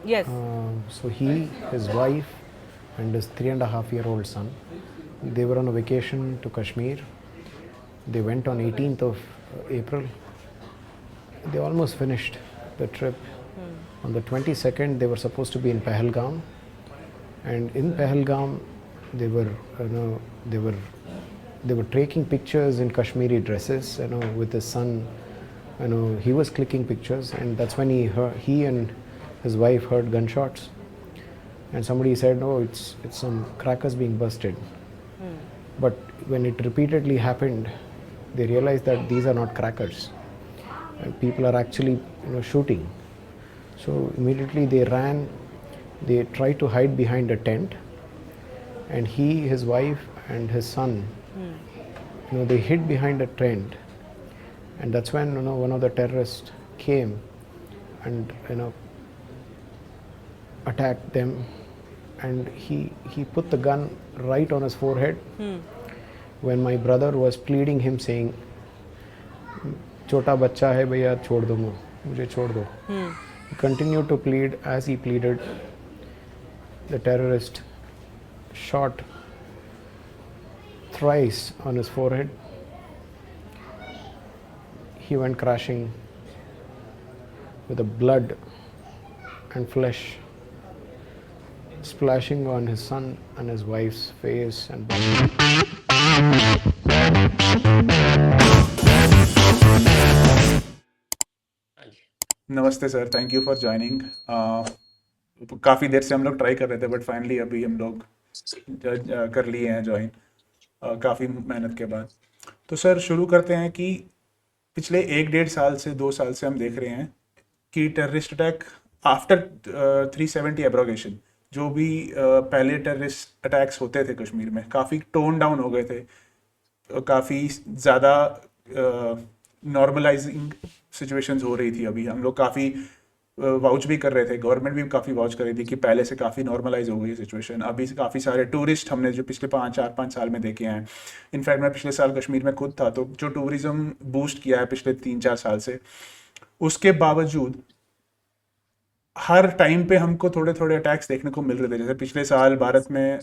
Yes. So he, his wife, and his 3.5-year-old son, they were on a vacation to Kashmir. They went on 18th of April. They almost finished the trip. On the 22nd, they were supposed to be in Pahalgam, and in Pahalgam, they were, you know, they were, they were taking pictures in Kashmiri dresses, with his son. He was clicking pictures, and that's when he and his wife heard gunshots, and somebody said, "Oh, it's some crackers being busted." But when it repeatedly happened, they realized that these are not crackers, and people are actually, shooting. So immediately they ran. They tried to hide behind a tent, and he, his wife, and his son, they hid behind a tent, and that's when one of the terrorists came and attacked them, and he put the gun right on his forehead. When my brother was pleading him, saying, "छोटा बच्चा है भैया, छोड़ दो मुझे छोड़ दो." He continued to plead. As he pleaded, the terrorist shot thrice on his forehead. He went crashing with the blood and flesh splashing on his son and his wife's face and body. हाँ जी। नमस्ते sir, thank you for joining. काफ़ी देर से हम लोग try कर रहे थे, but finally अभी हम लोग कर लिए हैं ज्वाइन, काफ़ी मेहनत के बाद। तो सर शुरू करते हैं कि पिछले 1 डेढ़ साल से 2 साल से हम देख रहे हैं कि टेररिस्ट अटैक आफ्टर 370 एब्रोगेशन, जो भी पहले टेररिस्ट अटैक्स होते थे कश्मीर में, काफ़ी टोन डाउन हो गए थे, काफ़ी ज़्यादा नॉर्मलाइजिंग सिचुएशंस हो रही थी। अभी हम लोग काफ़ी वाउच भी कर रहे थे, गवर्नमेंट भी काफ़ी वाउच कर रही थी कि पहले से काफ़ी नॉर्मलाइज हो गई है सिचुएशन। अभी काफ़ी सारे टूरिस्ट हमने जो पिछले 4-5 साल में देखे हैं। इनफैक्ट मैं पिछले साल कश्मीर में खुद था, तो जो टूरिज़्म बूस्ट किया है पिछले 3-4 साल से, उसके बावजूद हर टाइम पे हमको थोड़े थोड़े अटैक्स देखने को मिल रहे थे। जैसे पिछले साल भारत में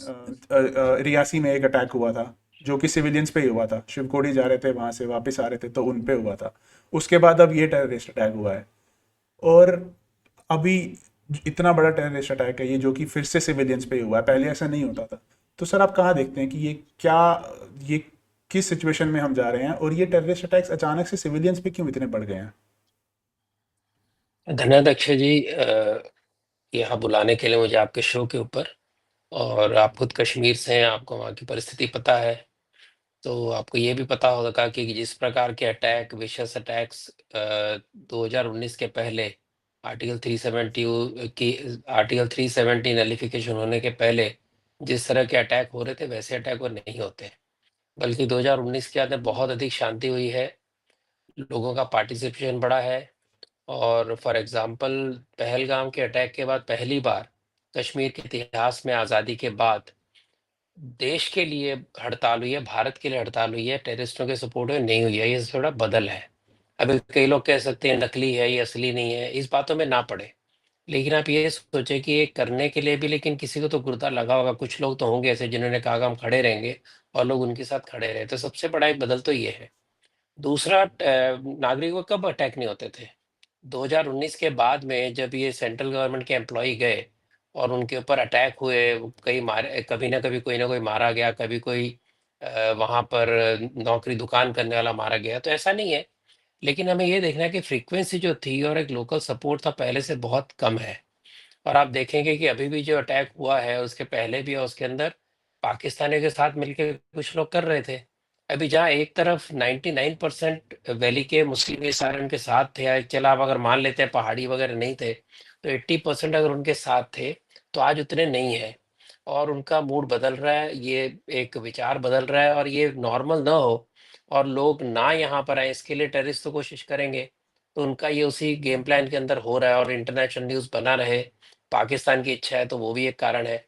रियासी में एक अटैक हुआ था, जो कि सिविलियंस पे ही हुआ था। शिवकोड़ी जा रहे थे, वहां से वापस आ रहे थे, तो उन पे हुआ था। उसके बाद अब ये टेररिस्ट अटैक हुआ है, और अभी इतना बड़ा टेररिस्ट अटैक है ये, जो कि फिर से सिविलियंस पे ही हुआ है। पहले ऐसा नहीं होता था। तो सर आप कहाँ देखते हैं कि ये किस सिचुएशन में हम जा रहे हैं, और ये टेररिस्ट अटैक्स अचानक से सिविलियंस पे क्यों इतने बढ़ गए हैं? धन्यवाद अक्षय जी, यहाँ बुलाने के लिए मुझे आपके शो के ऊपर। और आप खुद कश्मीर से हैं, आपको वहाँ की परिस्थिति पता है, तो आपको ये भी पता होगा कि जिस प्रकार के अटैक, विशेष अटैक्स 2019 के पहले आर्टिकल 370 नलिफिकेशन होने के पहले जिस तरह के अटैक हो रहे थे, वैसे अटैक वो नहीं होते। बल्कि 2019 के अंदर बहुत अधिक शांति हुई है, लोगों का पार्टिसिपेशन बढ़ा है। और फॉर एग्जांपल, पहलगाम के अटैक के बाद पहली बार कश्मीर के इतिहास में आज़ादी के बाद देश के लिए हड़ताल हुई है, भारत के लिए हड़ताल हुई है, टेररिस्टों के सपोर्ट में नहीं हुई है। ये थोड़ा बदल है। अभी कई लोग कह सकते हैं नकली है, ये असली नहीं है, इस बातों में ना पड़े। लेकिन आप ये सोचें कि ये करने के लिए भी लेकिन किसी को तो गुर्दा लगा होगा। कुछ लोग तो होंगे ऐसे जिन्होंने कहा कि हम खड़े रहेंगे, और लोग उनके साथ खड़े रहे। तो सबसे बड़ा एक बदल तो ये है। दूसरा, नागरिकों को कब अटैक नहीं होते थे? 2019 के बाद में जब ये सेंट्रल गवर्नमेंट के एम्प्लॉय गए और उनके ऊपर अटैक हुए, कई मारे, कभी ना कभी कोई ना कोई मारा गया, कभी कोई वहां पर नौकरी दुकान करने वाला मारा गया, तो ऐसा नहीं है। लेकिन हमें ये देखना है कि फ्रीक्वेंसी जो थी और एक लोकल सपोर्ट था, पहले से बहुत कम है। और आप देखेंगे कि अभी भी जो अटैक हुआ है, उसके पहले भी और उसके अंदर पाकिस्तानियों के साथ मिलके कुछ लोग कर रहे थे। अभी जहाँ एक तरफ 99% वैली के मुस्लिम ये सारे उनके साथ थे, या चला आप अगर मान लेते हैं पहाड़ी वगैरह नहीं थे, तो 80% अगर उनके साथ थे, तो आज उतने नहीं है। और उनका मूड बदल रहा है, ये एक विचार बदल रहा है, और ये नॉर्मल ना हो और लोग ना यहाँ पर आए, इसके लिए टेररिस्ट तो कोशिश करेंगे। तो उनका ये उसी गेम प्लान के अंदर हो रहा है, और इंटरनेशनल न्यूज़ बना रहे। पाकिस्तान की इच्छा है, तो वो भी एक कारण है।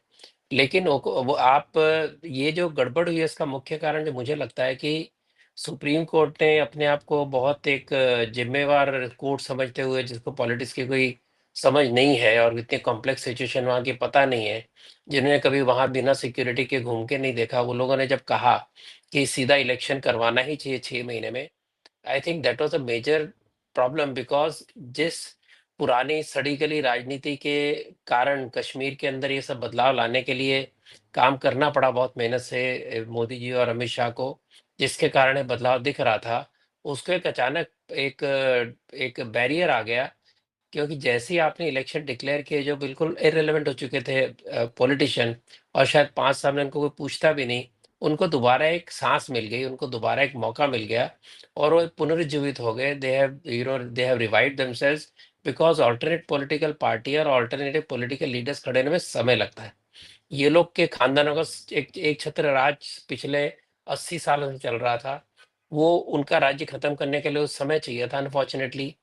लेकिन वो आप ये जो गड़बड़ हुई है, इसका मुख्य कारण जो मुझे लगता है कि सुप्रीम कोर्ट ने अपने आप को बहुत एक जिम्मेवार कोर्ट समझते हुए, जिसको पॉलिटिक्स की कोई समझ नहीं है और इतनी कॉम्प्लेक्स सिचुएशन वहाँ की पता नहीं है, जिन्होंने कभी वहाँ बिना सिक्योरिटी के घूम के नहीं देखा, वो लोगों ने जब कहा कि सीधा इलेक्शन करवाना ही चाहिए 6 महीने में, I think that was a major problem because जिस पुरानी सड़ी गली राजनीति के कारण कश्मीर के अंदर ये सब बदलाव लाने के लिए काम करना पड़ा बहुत मेहनत से मोदी जी और अमित शाह को, जिसके कारण ये बदलाव दिख रहा था, उसको एक अचानक एक बैरियर आ गया क्योंकि जैसे ही आपने इलेक्शन डिक्लेयर किए जो बिल्कुल इर्रेलेवेंट हो चुके थे पॉलिटिशियन और शायद 5 साल में उनको कोई पूछता भी नहीं, उनको दोबारा एक सांस मिल गई, उनको दोबारा एक मौका मिल गया और वो पुनर्जीवित हो गए। They have revived themselves because alternate political party और अल्टरनेटिव पॉलिटिकल लीडर्स खड़े होने में समय लगता है। ये लोग के खानदानों का एक छत्र राज पिछले 80 सालों से चल रहा था। वो उनका राज्य खत्म करने के लिए उस समय चाहिए था अनफॉर्चुनेटली।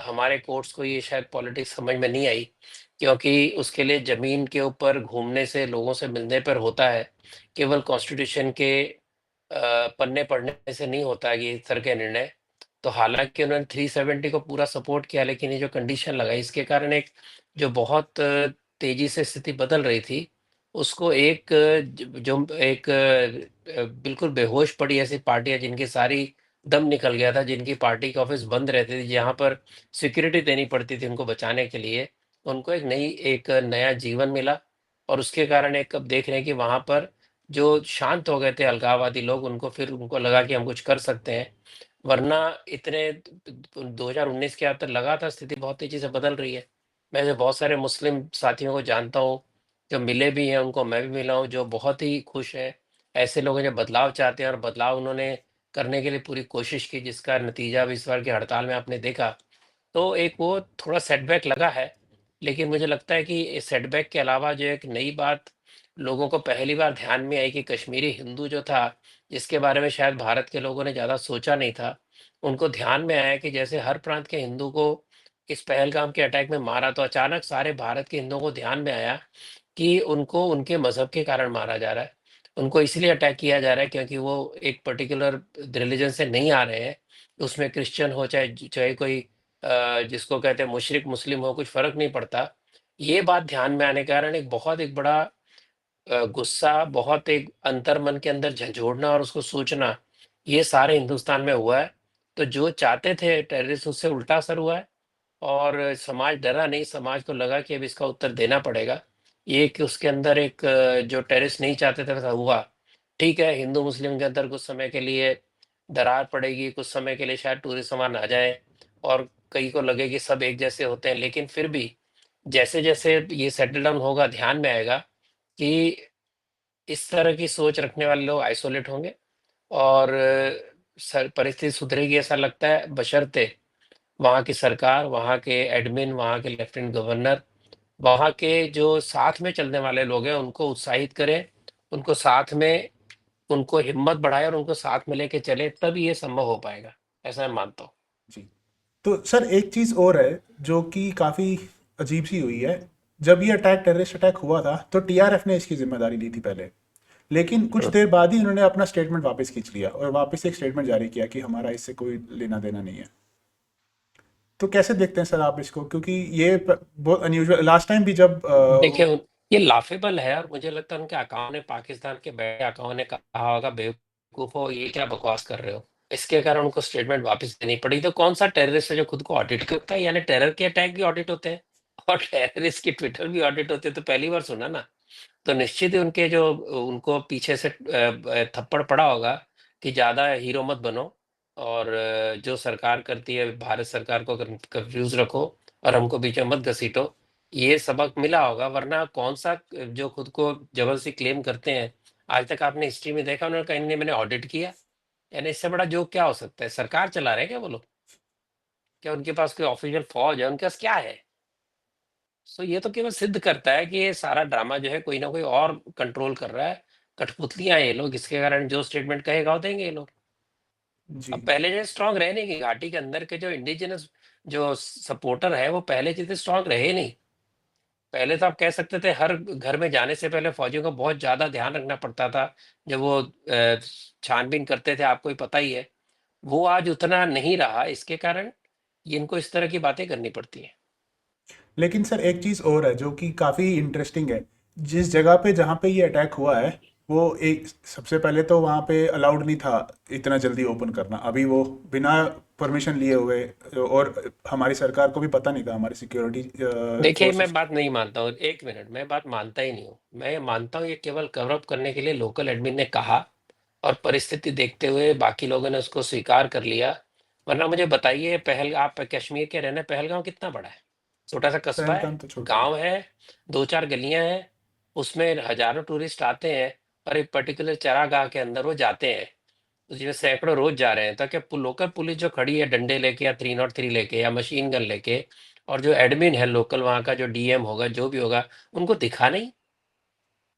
हमारे कोर्ट्स को ये शायद पॉलिटिक्स समझ में नहीं आई क्योंकि उसके लिए ज़मीन के ऊपर घूमने से, लोगों से मिलने पर होता है। केवल कॉन्स्टिट्यूशन के पन्ने पढ़ने से नहीं होता है ये इस तरह के निर्णय। तो हालाँकि उन्होंने 370 को पूरा सपोर्ट किया लेकिन ये जो कंडीशन लगाई इसके कारण एक जो बहुत तेज़ी से स्थिति बदल रही थी, उसको एक जो एक बिल्कुल बेहोश पड़ी ऐसी पार्टियाँ जिनकी सारी दम निकल गया था, जिनकी पार्टी के ऑफ़िस बंद रहते थे, जहाँ पर सिक्योरिटी देनी पड़ती थी उनको बचाने के लिए, उनको एक नया जीवन मिला और उसके कारण एक अब देख रहे हैं कि वहाँ पर जो शांत हो गए थे अलगाववादी लोग, उनको लगा कि हम कुछ कर सकते हैं। वरना इतने 2019 के बाद तक लगातार स्थिति बहुत तेज़ी से बदल रही है। मैं जो बहुत सारे मुस्लिम साथियों को जानता हूँ, जो मिले भी हैं, उनको मैं भी मिला हूँ, जो बहुत ही खुश हैं। ऐसे लोग हैं जो बदलाव चाहते हैं और बदलाव उन्होंने करने के लिए पूरी कोशिश की, जिसका नतीजा अब इस बार की हड़ताल में आपने देखा। तो एक वो थोड़ा सेटबैक लगा है, लेकिन मुझे लगता है कि इस सेटबैक के अलावा जो एक नई बात लोगों को पहली बार ध्यान में आई कि कश्मीरी हिंदू जो था, जिसके बारे में शायद भारत के लोगों ने ज़्यादा सोचा नहीं था, उनको ध्यान में आया कि जैसे हर प्रांत के हिंदू को इस पहलगाम के अटैक में मारा, तो अचानक सारे भारत के हिंदुओं को ध्यान में आया कि उनको उनके मज़हब के कारण मारा जा रहा है। उनको इसलिए अटैक किया जा रहा है क्योंकि वो एक पर्टिकुलर रिलिजन से नहीं आ रहे हैं। उसमें क्रिश्चियन हो चाहे कोई जिसको कहते हैं मुशरिक मुस्लिम हो, कुछ फ़र्क नहीं पड़ता। ये बात ध्यान में आने के कारण एक बड़ा गुस्सा, बहुत एक अंतर्मन के अंदर झंझोड़ना और उसको सोचना, ये सारे हिंदुस्तान में हुआ है। तो जो चाहते थे टेररिस्ट उससे उल्टा असर हुआ है और समाज डरा नहीं, समाज को लगा कि अब इसका उत्तर देना पड़ेगा। ये कि उसके अंदर जो टेररिस्ट नहीं चाहते थे वैसा हुआ। ठीक है, हिंदू-मुस्लिम के अंदर कुछ समय के लिए दरार पड़ेगी, कुछ समय के लिए शायद टूरिस्ट सामान आ जाए और कई को लगे कि सब एक जैसे होते हैं, लेकिन फिर भी जैसे-जैसे ये सेटल डाउन होगा, ध्यान में आएगा कि इस तरह की सोच रखने वाले लोग आइसोलेट होंगे और परिस्थिति सुधरेगी ऐसा लगता है बशर्ते वहाँ की सरकार, वहाँ के एडमिन, वहाँ के लेफ्टिनेंट गवर्नर, वहाँ के जो साथ में चलने वाले लोग हैं उनको उत्साहित करें, उनको साथ में उनको हिम्मत बढ़ाएँ और उनको साथ में लेके चले, तब ये संभव हो पाएगा, ऐसा मैं मानता हूँ। जी। तो सर एक चीज़ और है जो कि काफ़ी अजीब सी हुई है। जब ये टेररिस्ट अटैक हुआ था तो टीआरएफ ने इसकी जिम्मेदारी ली थी पहले, लेकिन कुछ हुँ। देर बाद ही उन्होंने अपना स्टेटमेंट वापस खींच लिया और वापस एक स्टेटमेंट जारी किया कि हमारा इससे कोई लेना देना नहीं है। तो कैसे देखते हैं सर आप इसको, क्योंकि ये बहुत अनयूजुअल, लास्ट टाइम भी जब देखिए, ये लाफ़ेबल है और मुझे लगता है उनके आकाओं ने पाकिस्तान के बड़े आकाओं ने कहा होगा बेवकूफ़ो ये क्या बकवास कर रहे हो? इसके कारण उनको स्टेटमेंट वापस देनी पड़ी। तो कौन-सा टेररिस्ट है जो खुद को ऑडिट करता है? यानी टेरर के अटैक भी ऑडिट होते हैं और टेररिस्ट के ट्विटर भी ऑडिट होते हैं, तो पहली बार सुना ना। तो निश्चित ही उनको पीछे से थप्पड़ पड़ा होगा कि ज़्यादा हीरो मत बनो और जो सरकार करती है भारत सरकार को कंफ्यूज रखो और हमको बीच में मत घसीटो। ये सबक मिला होगा वरना कौन-सा जो खुद को ज़बरदस्ती क्लेम करते हैं, आज तक आपने हिस्ट्री में देखा उन्होंने कहीं नहीं मैंने ऑडिट किया। यानी इससे बड़ा जोक क्या हो सकता है? सरकार चला रहे हैं क्या वो लोग? क्या उनके पास कोई ऑफ़िशियल फ़ौज है? उनके पास क्या है? सो ये तो केवल सिद्ध करता है कि ये सारा ड्रामा जो है कोई ना कोई और कंट्रोल कर रहा है। कठपुतलियाँ हैं ये लोग, इसके कारण जो स्टेटमेंट कहेगा वो देंगे ये लोग। अब जी। पहले जैसे स्ट्रॉन्ग रहे नहीं कि घाटी के अंदर के जो इंडिजिनस जो सपोर्टर है वो पहले जितने स्ट्रॉन्ग रहे नहीं। पहले तो आप कह सकते थे हर घर में जाने से पहले फौजियों का बहुत ज़्यादा ध्यान रखना पड़ता था। जब वो छानबीन करते थे आपको ही पता ही है। वो आज उतना नहीं रहा इसके कारण इनको इस तरह की बातें करनी पड़ती हैं। लेकिन सर एक चीज़ और है जो कि काफ़ी इंटरेस्टिंग है। जिस जगह पे जहाँ पे ये अटैक हुआ है, वो एक सबसे पहले तो वहाँ पे अलाउड नहीं था इतना जल्दी ओपन करना। अभी वो बिना परमिशन लिए हुए, और हमारी सरकार को भी पता नहीं था, हमारी सिक्योरिटी देखिए, मैं फोर्सेस। बात नहीं मानता हूँ, एक मिनट, मैं बात मानता ही नहीं हूँ। मैं मानता हूँ ये केवल कवर अप करने के लिए लोकल एडमिन ने कहा और परिस्थिति देखते हुए बाकी लोगों ने उसको स्वीकार कर लिया। वरना मुझे बताइए, पहल आप कश्मीर के रहने, पहलगांव कितना बड़ा है? छोटा सा कस्बा है, पहलगाम तो छोटा ही है। गांव है, दो चार गलियां हैं, उसमें हजारों टूरिस्ट आते हैं और एक पर्टिकुलर चरागाह के अंदर वो जाते हैं, तो जिसमें सैकड़ों रोज जा रहे हैं। तो क्या लोकल पुलिस जो खड़ी है डंडे लेके या 303 लेके या मशीन गन लेके, और जो एडमिन है लोकल वहाँ का, जो डीएम होगा जो भी होगा, उनको दिखा नहीं?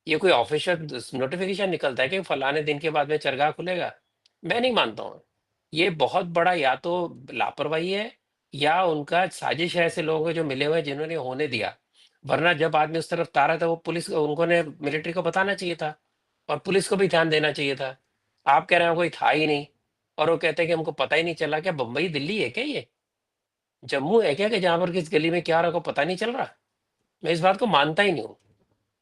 ये कोई ऑफिशियल नोटिफिकेशन निकलता है कि फलाने दिन के बाद में चरगाह खुलेगा? मैं नहीं मानता हूँ। ये बहुत बड़ा या तो लापरवाही है, या उनका साजिश है ऐसे लोगों को जो मिले हुए हैं जिन्होंने होने दिया। वरना जब आदमी उस तरफ तारा था, वो पुलिस उनको ने मिलिट्री को बताना चाहिए था और पुलिस को भी ध्यान देना चाहिए था। आप कह रहे हो कोई था ही नहीं, और वो कहते हैं कि हमको पता ही नहीं चला। क्या बम्बई दिल्ली है क्या ये? जम्मू है क्या कि जहां पर किस गली में क्या रखो पता नहीं चल रहा? मैं इस बात को मानता ही नहीं हूँ।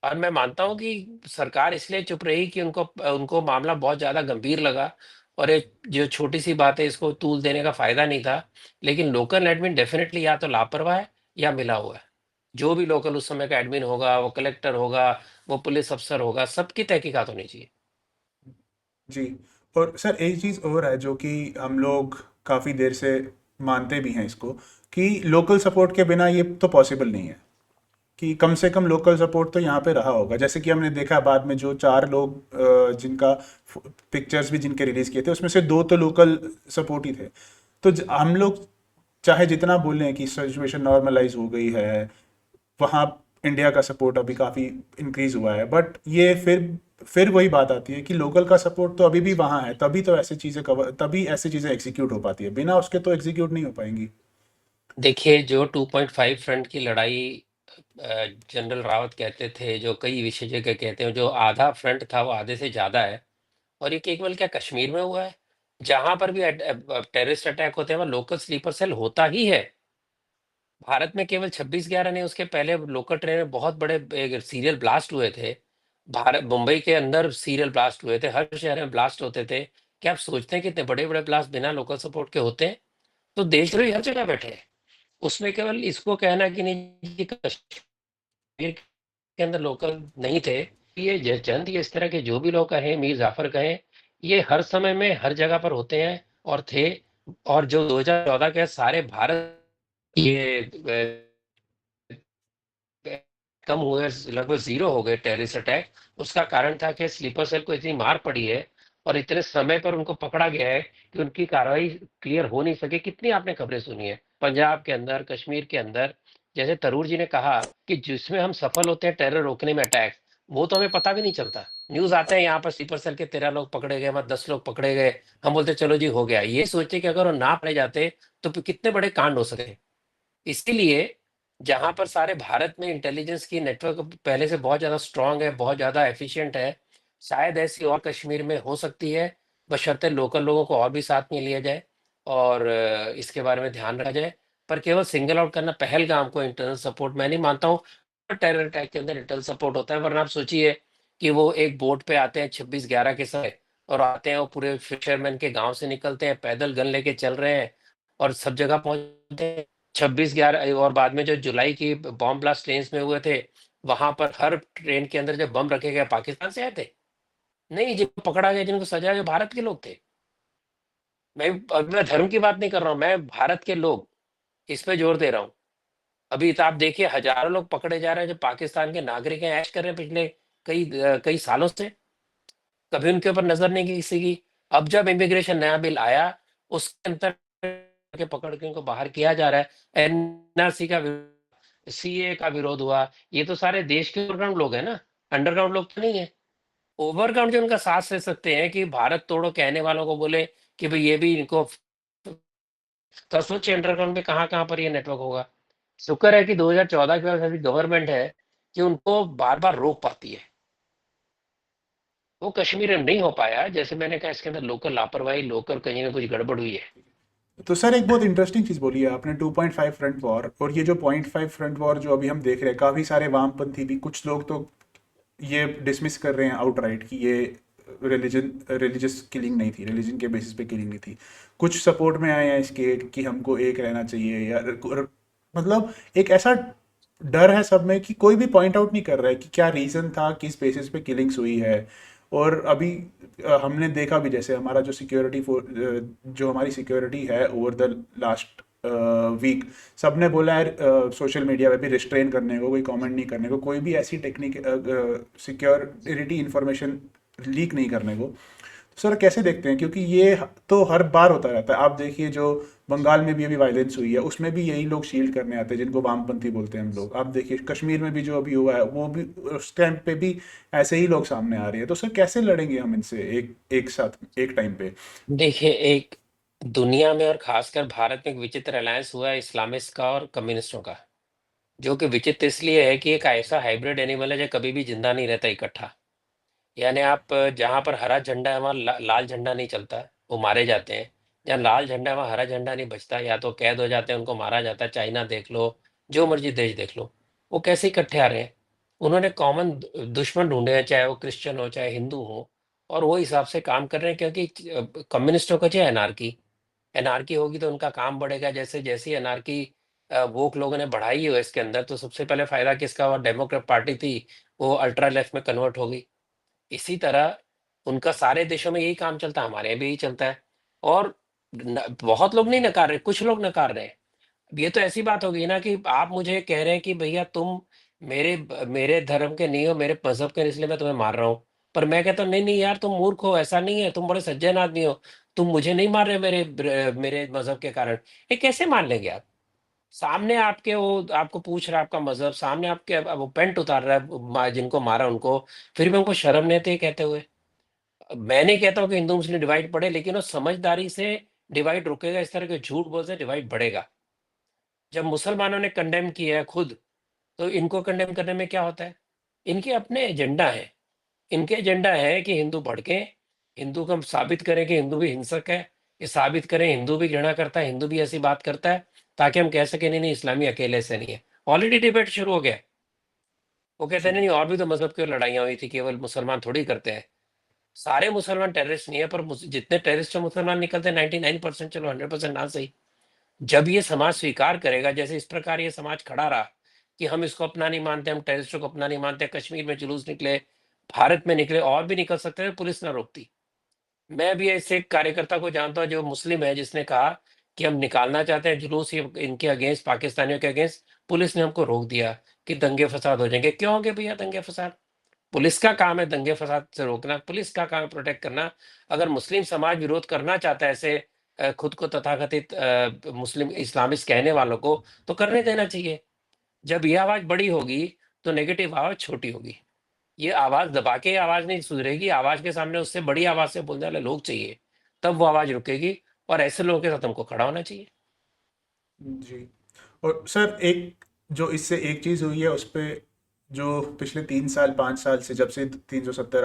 और मैं मानता हूँ कि सरकार इसलिए चुप रही कि उनको उनको मामला बहुत ज्यादा गंभीर लगा, और एक जो छोटी सी बात है इसको तूल देने का फायदा नहीं था। लेकिन लोकल एडमिन डेफिनेटली या तो लापरवाह है या मिला हुआ है। जो भी लोकल उस समय का एडमिन होगा, वो कलेक्टर होगा, वो पुलिस अफसर होगा, सबकी तहकीकात होनी चाहिए। जी। और सर एक चीज़ और है जो कि हम लोग काफ़ी देर से मानते भी हैं इसको, कि लोकल सपोर्ट के बिना ये तो पॉसिबल नहीं है। कि कम से कम लोकल सपोर्ट तो यहाँ पे रहा होगा। जैसे कि हमने देखा बाद में जो 4 लोग जिनका पिक्चर्स भी जिनके रिलीज किए थे, उसमें से 2 तो लोकल सपोर्ट ही थे। तो हम लोग चाहे जितना बोलें कि सिचुएशन नॉर्मलाइज हो गई है, वहाँ इंडिया का सपोर्ट अभी काफ़ी इंक्रीज हुआ है, बट ये फिर वही बात आती है कि लोकल का सपोर्ट तो अभी भी वहाँ है। तभी तो ऐसी चीज़ें कवर, तभी ऐसी चीज़ें एग्जीक्यूट हो पाती है, बिना उसके तो एग्जीक्यूट नहीं हो पाएंगी। देखिए, जो 2.5 फ्रंट की लड़ाई जनरल रावत कहते थे, जो कई विशेषज्ञ कहते हैं, जो आधा फ्रंट था वो आधे से ज्यादा है। और ये केवल क्या कश्मीर में हुआ है? जहां पर भी टेररिस्ट अटैक होते हैं वहाँ लोकल स्लीपर सेल होता ही है। भारत में केवल 26/11 नहीं, उसके पहले लोकल ट्रेन में बहुत बड़े सीरियल ब्लास्ट हुए थे। भारत मुंबई के अंदर सीरियल ब्लास्ट हुए थे, हर शहर में ब्लास्ट होते थे। क्या आप सोचते हैं कितने बड़े बड़े ब्लास्ट बिना लोकल सपोर्ट के होते हैं? तो देशद्रोही हर जगह बैठे हैं। उसमें केवल इसको कहना कि नहीं कि कश्मीर के अंदर लोकल नहीं थे, ये जयचंद, ये इस तरह के जो भी लोग कहें, मीर जाफर कहें, ये हर समय में हर जगह पर होते हैं और थे। और जो 2014 के सारे भारत ये कम हुए, लगभग जीरो हो गए टेररिस्ट अटैक, उसका कारण था कि स्लीपर सेल को इतनी मार पड़ी है और इतने समय पर उनको पकड़ा गया है कि उनकी कार्रवाई क्लियर हो नहीं सके। कितनी आपने खबरें सुनी है पंजाब के अंदर, कश्मीर के अंदर। जैसे तरूर जी ने कहा कि जिसमें हम सफल होते हैं टेरर रोकने में, अटैक, वो तो हमें पता भी नहीं चलता। न्यूज आते हैं यहाँ पर स्लीपर सेल के 13 लोग पकड़े गए, वहां 10 लोग पकड़े गए, हम बोलते चलो जी हो गया। ये सोचे कि अगर वो ना पड़े जाते तो फिर कितने बड़े कांड हो सके। इसीलिए जहां पर सारे भारत में इंटेलिजेंस की नेटवर्क पहले से बहुत ज्यादा स्ट्रांग है, बहुत ज्यादा एफिशिएंट है, शायद ऐसी और कश्मीर में हो सकती है, बशर्ते लोकल लोगों को और भी साथ में लिया जाए और इसके बारे में ध्यान रखा जाए। पर केवल सिंगल आउट करना पहलगाम को इंटरनल सपोर्ट, मैं नहीं मानता हूँ। टेरर अटैक के अंदर इंटरनल सपोर्ट होता है, वरना आप सोचिए कि वो एक बोट पे आते हैं 26/11 के समय, और आते हैं वो पूरे फिशरमैन के गांव से निकलते हैं, पैदल गन लेके चल रहे हैं और सब जगह पहुंचते हैं। 26/11 और बाद में जो जुलाई की बॉम्ब ब्लास्ट ट्रेन में हुए थे, वहां पर हर ट्रेन के अंदर जब बम रखे गए, पाकिस्तान से आए थे? नहीं, जिनको पकड़ा गया, जिनको सजा, जो भारत के लोग थे। मैं धर्म की बात नहीं कर रहा हूँ, मैं भारत के लोग, इस पे जोर दे रहा हूँ। अभी तो आप देखिए हजारों लोग पकड़े जा रहे हैं जो पाकिस्तान के नागरिक हैं, ऐश कर रहे हैं पिछले कई सालों से। कभी उनके ऊपर नजर नहीं की किसी की। अब जब इमिग्रेशन नया बिल आया, उसके अंतर के पकड़ के उनको बाहर किया जा रहा है। एनआरसी का, सीए का विरोध हुआ। ये तो सारे देश के ओवरग्राउंड लोग हैं ना, अंडरग्राउंड लोग तो नहीं है। ओवरग्राउंड जो उनका साथ दे सकते हैं कि भारत तोड़ो कहने वालों को बोले कि भाई ये भी इनको, तो सोचिए अंडरग्राउंड में कहाँ कहाँ पर ये नेटवर्क होगा। शुक्र है कि 2014 के बाद ऐसी गवर्नमेंट है कि उनको बार बार रोक पाती है। वो कश्मीर में नहीं हो पाया, जैसे मैंने कहा, इसके अंदर लोकल लापरवाही, लोकल कहीं ना कुछ गड़बड़ हुई है। तो सर एक बहुत इंटरेस्टिंग चीज़ बोली है आपने, 2.5 फ्रंट वॉर। और ये जो 0.5 फ्रंट वॉर जो अभी हम देख रहे हैं, काफ़ी सारे वामपंथी भी, कुछ लोग तो ये डिसमिस कर रहे हैं आउटराइट कि ये रिलीजियस किलिंग नहीं थी, रिलीजन के बेसिस पे किलिंग नहीं थी। कुछ सपोर्ट में आए हैं इसके कि हमको एक रहना चाहिए, या मतलब एक ऐसा डर है सब में कि कोई भी पॉइंट आउट नहीं कर रहा है कि क्या रीज़न था, किस बेसिस पे किलिंग्स हुई है। और अभी हमने देखा भी, जैसे हमारा जो जो हमारी सिक्योरिटी है ओवर द लास्ट वीक, सबने बोला है सोशल मीडिया पे भी रिस्ट्रेन करने को, कोई कमेंट नहीं करने को, कोई भी ऐसी टेक्निक सिक्योरिटी इंफॉर्मेशन लीक नहीं करने को। तो सर कैसे देखते हैं, क्योंकि ये तो हर बार होता रहता है। आप देखिए जो बंगाल में भी अभी वायलेंस हुई है, उसमें भी यही लोग शील्ड करने आते हैं जिनको वामपंथी बोलते हैं हम लोग। आप देखिए कश्मीर में भी जो अभी हुआ है, वो भी उस टाइम पे भी ऐसे ही लोग सामने आ रहे हैं। तो सर कैसे लड़ेंगे हम इनसे एक एक साथ एक टाइम पे? देखिए, एक दुनिया में और खासकर भारत में एक विचित्र अलायंस हुआ है इस्लामिस्ट का और कम्युनिस्टों का, जो कि विचित्र इसलिए है कि एक ऐसा हाइब्रिड एनिमल है जो कभी भी जिंदा नहीं रहता इकट्ठा। यानी आप जहाँ पर हरा झंडा है वहाँ लाल झंडा नहीं चलता है, वो मारे जाते हैं। जहाँ लाल झंडा है वहाँ हरा झंडा नहीं बचता, या तो कैद हो जाते हैं, उनको मारा जाता है। चाइना देख लो, जो मर्जी देश देख लो, वो कैसे इकट्ठे आ रहे हैं। उन्होंने कॉमन दुश्मन ढूंढे हैं, चाहे वो क्रिश्चियन हो चाहे हिंदू हो, और वो हिसाब से काम कर रहे हैं। क्योंकि कम्युनिस्टों का चाहिए एनार्की, एनार्की होगी तो उनका काम बढ़ेगा। जैसे जैसी एनार्की वोक लोगों ने बढ़ाई है इसके अंदर, तो सबसे पहले फायदा किसका हुआ? डेमोक्रेट पार्टी थी, वो अल्ट्रा लेफ्ट में कन्वर्ट हो गई। इसी तरह उनका सारे देशों में यही काम चलता है, हमारे यहाँ भी यही चलता है। और बहुत लोग नहीं नकार रहे, कुछ लोग नकार रहे हैं। अब ये तो ऐसी बात हो गई ना कि आप मुझे कह रहे हैं कि भैया तुम मेरे धर्म के नहीं हो, मेरे मजहब के, इसलिए मैं तुम्हें मार रहा हूँ। पर मैं कहता हूँ नहीं नहीं यार, तुम मूर्ख हो, ऐसा नहीं है, तुम बड़े सज्जन आदमी हो, तुम मुझे नहीं मार रहे मेरे मजहब के कारण। ये कैसे मान लेंगे आप? सामने आपके वो आपको पूछ रहा है आपका मजहब, सामने आपके अब वो पेंट उतार रहा है जिनको मारा उनको, फिर भी उनको शर्म नहीं आती है कहते हुए। मैं नहीं कहता हूँ कि हिंदू मुस्लिम डिवाइड बढ़े, लेकिन वो समझदारी से डिवाइड रुकेगा। इस तरह के झूठ बोलते डिवाइड बढ़ेगा। जब मुसलमानों ने कंडेम किया है खुद, तो इनको कंडेम करने में क्या होता है? इनके अपने एजेंडा है। इनके एजेंडा है कि हिंदू भड़के, हिंदू को हम साबित करें कि हिंदू भी हिंसक है, ये साबित करें हिंदू भी घृणा करता है, हिंदू भी ऐसी बात करता है, ताकि हम कह सकें नहीं नहीं इस्लामी अकेले से नहीं है। ऑलरेडी डिबेट शुरू हो गया है। वो कहते हैं जी। नहीं नहीं, और भी तो मजहब की लड़ाइयाँ हुई थी, केवल मुसलमान थोड़ी करते हैं। सारे मुसलमान टेररिस्ट नहीं है, पर जितने टेररिस्ट से मुसलमान निकलते हैं 99%, चलो 100% ना सही। जब ये समाज स्वीकार करेगा, जैसे इस प्रकार ये समाज खड़ा रहा कि हम इसको अपना नहीं मानते, हम टेररिस्टों को अपना नहीं मानते, कश्मीर में जुलूस निकले, भारत में निकले, और भी निकल सकते थे, पुलिस ना रोकती। मैं भी ऐसे एक कार्यकर्ता को जानता हूँ जो मुस्लिम है, जिसने कहा कि हम निकालना चाहते हैं जुलूस ये इनके अगेंस्ट, पाकिस्तानियों के अगेंस्ट। पुलिस ने हमको रोक दिया कि दंगे फसाद हो जाएंगे। क्यों होंगे भैया दंगे फसाद? पुलिस का काम है दंगे फसाद से रोकना, पुलिस का काम है प्रोटेक्ट करना। अगर मुस्लिम समाज विरोध करना चाहता है ऐसे खुद को तथाकथित मुस्लिम इस्लामिस्ट कहने वालों को, तो करने देना चाहिए। जब ये आवाज बड़ी होगी तो नेगेटिव आवाज छोटी होगी। ये आवाज दबा के आवाज नहीं सुधरेगी, आवाज के सामने उससे बड़ी आवाज से बोलने वाले लोग चाहिए, तब वो आवाज रुकेगी। और ऐसे लोगों के साथ हमको खड़ा होना चाहिए। जी। और सर एक जो इससे एक चीज़ हुई है उस पे, जो पिछले 3 साल 5 साल से, जब से 370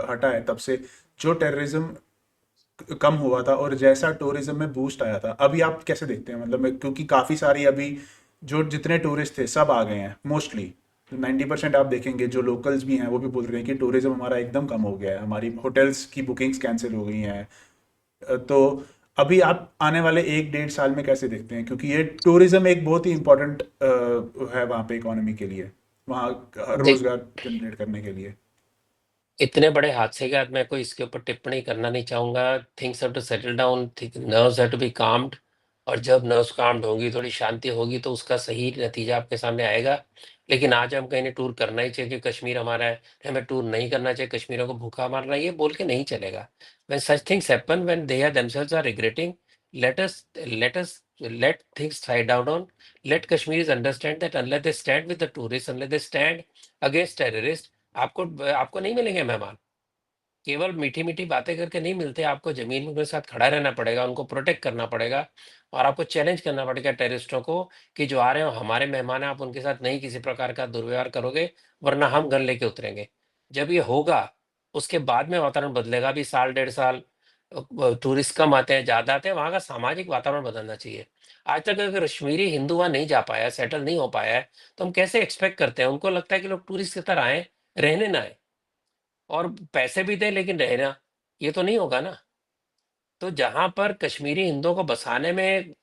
हटा है, तब से जो टेररिज्म कम हुआ था और जैसा टूरिज्म में बूस्ट आया था, अभी आप कैसे देखते हैं? मतलब क्योंकि काफ़ी सारी अभी जो जितने टूरिस्ट थे सब आ गए हैं मोस्टली। 90% आप देखेंगे जो लोकल्स भी हैं वो भी बोल रहे हैं कि टूरिज्म हमारा एकदम कम हो गया है, हमारी होटल्स की बुकिंग्स कैंसिल हो गई हैं। तो अभी आप आने वाले 1 डेढ़ साल में कैसे देखते हैं, क्योंकि ये टूरिज्म एक बहुत ही इम्पोर्टेंट है वहाँ पे इकोनॉमी के लिए, वहाँ देख, रोजगार जनरेट करने के लिए। इतने बड़े हादसे के बाद मैं कोई इसके ऊपर टिप्पणी करना नहीं चाहूंगा। Things have to settle down, nerves have to be calmed. और जब नर्व्स काम्ड होंगी, थोड़ी शांति होगी, तो उसका सही नतीजा आपके सामने आएगा। लेकिन आज हम कहीं टूर करना ही चाहिए कि कश्मीर हमारा है, हमें टूर नहीं करना चाहिए, कश्मीरों को भूखा मारना, ये बोल के नहीं चलेगा। When such things happen, when they are themselves are regretting, let us let things die down on, let Kashmiris understand that unless they stand with the tourists, unless they stand against terrorists, आपको आपको नहीं मिलेंगे मेहमान। केवल मीठी मीठी बातें करके नहीं मिलते, आपको जमीन में उनके साथ खड़ा रहना पड़ेगा, उनको प्रोटेक्ट करना पड़ेगा। और आपको चैलेंज करना पड़ेगा टेररिस्टों को कि जो आ रहे हो हमारे मेहमान हैं, आप उनके साथ नहीं किसी प्रकार का दुर्व्यवहार करोगे, वरना हम गन लेके उतरेंगे। जब ये होगा, उसके बाद में वातावरण बदलेगा। अभी साल 1.5 साल टूरिस्ट कम आते हैं, ज़्यादा आते हैं, वहाँ का सामाजिक वातावरण बदलना चाहिए। आज तक अगर कश्मीरी हिंदू वहाँ नहीं जा पाया, सेटल नहीं हो पाया है, तो हम कैसे एक्सपेक्ट करते हैं? उनको लगता है कि लोग टूरिस्ट की तरह आएँ, रहने ना आएँ और पैसे भी दें लेकिन रहना, ये तो नहीं होगा ना। तो जहाँ पर कश्मीरी हिंदुओं को बसाने में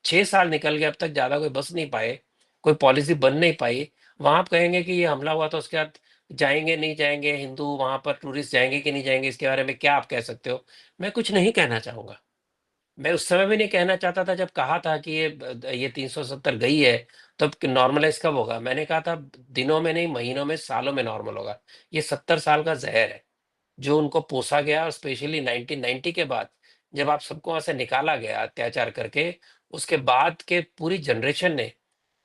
6 साल निकल गए, अब तक ज़्यादा कोई बस नहीं पाए, कोई पॉलिसी बन नहीं पाई, वहाँ आप कहेंगे कि ये हमला हुआ तो उसके बाद जाएँगे, नहीं जाएँगे हिंदू वहाँ पर, टूरिस्ट जाएँगे कि नहीं जाएँगे, इसके बारे में क्या आप कह सकते हो? मैं कुछ नहीं कहना चाहूँगा। मैं उस समय भी नहीं कहना चाहता था जब कहा था कि ये 370 गई है, तब नॉर्मलाइज़ कब होगा? मैंने कहा था दिनों में नहीं, महीनों में, सालों में नॉर्मल होगा। ये 70 साल का ज़हर है। जो उनको पोसा गया और स्पेशली 1990 के बाद जब आप सबको वहां से निकाला गया अत्याचार करके, उसके बाद के पूरी जनरेशन ने